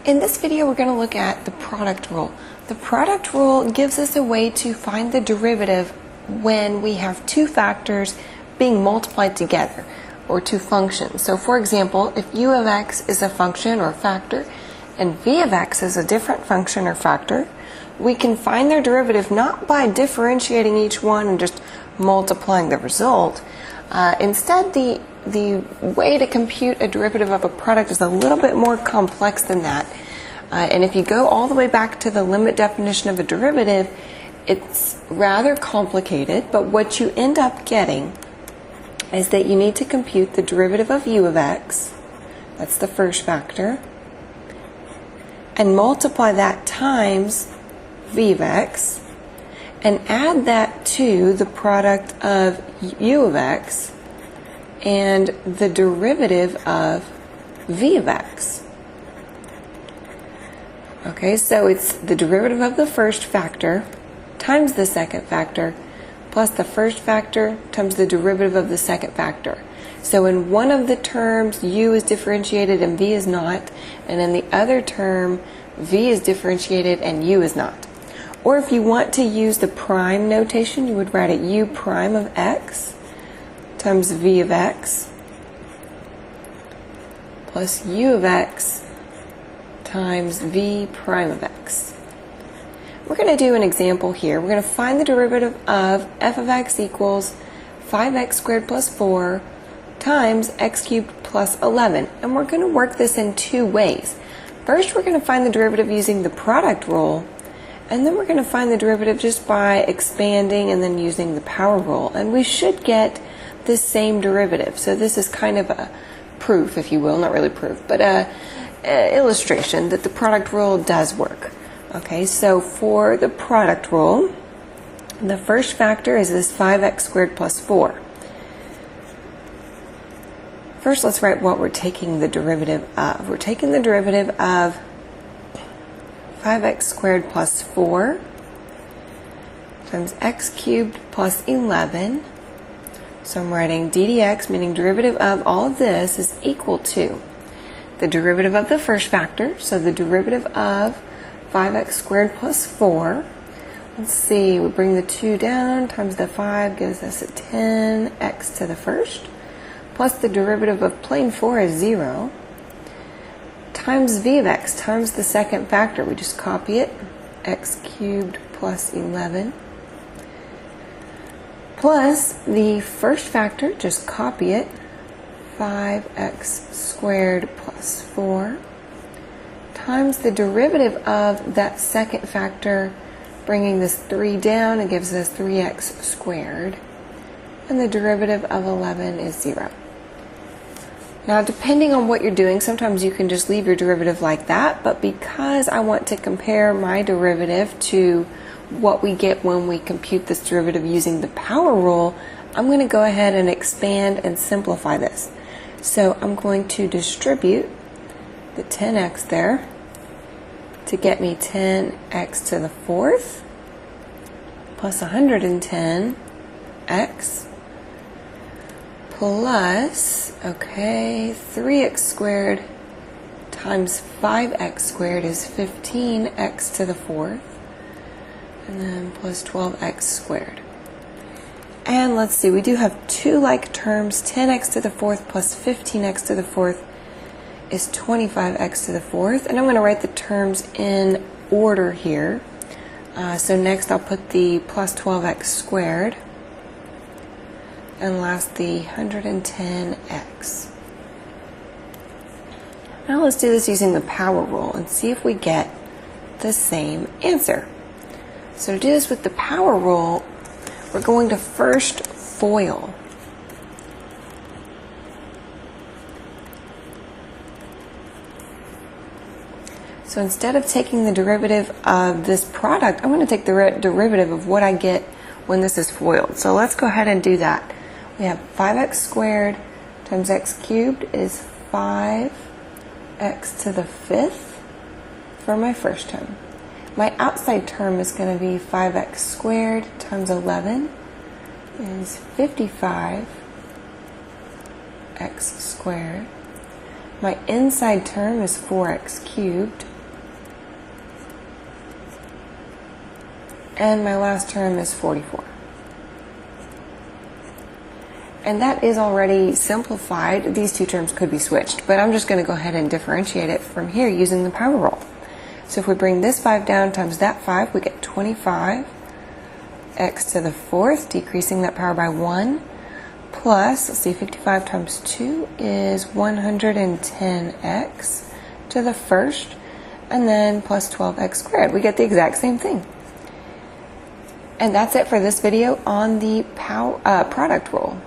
In this video, we're going to look at the product rule. The product rule gives us a way to find the derivative when we have two factors being multiplied together, or two functions. So for example, if u of x is a function or factor, and v of x is a different function or factor, we can find their derivative not by differentiating each one and just multiplying the result. Instead, the way to compute a derivative of a product is a little bit more complex than that. And if you go all the way back to the limit definition of a derivative, it's rather complicated, but what you end up getting is that you need to compute the derivative of u of x, that's the first factor, and multiply that times v of x, and add that to the product of u of x and the derivative of v of x. Okay, so it's the derivative of the first factor times the second factor plus the first factor times the derivative of the second factor. So in one of the terms, u is differentiated and v is not, and in the other term, v is differentiated and u is not. Or if you want to use the prime notation, you would write it u prime of x times v of x plus u of x times v prime of x. We're going to do an example here. We're going to find the derivative of f of x equals 5x squared plus 4 times x cubed plus 11. And we're going to work this in two ways. First, we're going to find the derivative using the product rule, and then we're going to find the derivative just by expanding and then using the power rule. And we should get the same derivative. So this is kind of a proof, if you will, not really proof, but a illustration that the product rule does work. Okay, so for the product rule, the first factor is this 5x squared plus 4. First, let's write what we're taking the derivative of. We're taking the derivative of 5x squared plus 4 times x cubed plus 11. So I'm writing d dx, meaning derivative of all of this, is equal to the derivative of the first factor, so the derivative of 5x squared plus 4. Let's see, we bring the 2 down, times the 5 gives us a 10x to the first, plus the derivative of plane 4 is 0, times v of x times the second factor. We just copy it, x cubed plus 11, plus the first factor, just copy it, 5x squared plus 4, times the derivative of that second factor, bringing this 3 down, and gives us 3x squared, and the derivative of 11 is 0. Now, depending on what you're doing, sometimes you can just leave your derivative like that, but because I want to compare my derivative to what we get when we compute this derivative using the power rule, I'm going to go ahead and expand and simplify this. So I'm going to distribute the 10x there to get me 10x to the fourth plus 110x plus, 3x squared times 5x squared is 15x to the fourth, and then plus 12x squared. And let's see, we do have two like terms. 10x to the fourth plus 15x to the fourth is 25x to the fourth. And I'm going to write the terms in order here. So next I'll put the plus 12x squared, and last the 110x. Now let's do this using the power rule and see if we get the same answer. So to do this with the power rule, we're going to first FOIL. So instead of taking the derivative of this product, I'm going to take the derivative of what I get when this is FOILed. So let's go ahead and do that. We have 5x squared times x cubed is 5x to the fifth for my first term. My outside term is going to be 5x squared times 11 is 55x squared My inside term is 4x cubed and my last term is 44. And that is already simplified. These two terms could be switched, but I'm just going to go ahead and differentiate it from here using the power rule. So if we bring this 5 down times that 5, we get 25 x to the 4th, decreasing that power by 1, plus, let's see, 55 times 2 is 110x to the 1st, and then plus 12x squared. We get the exact same thing. And that's it for this video on the product rule.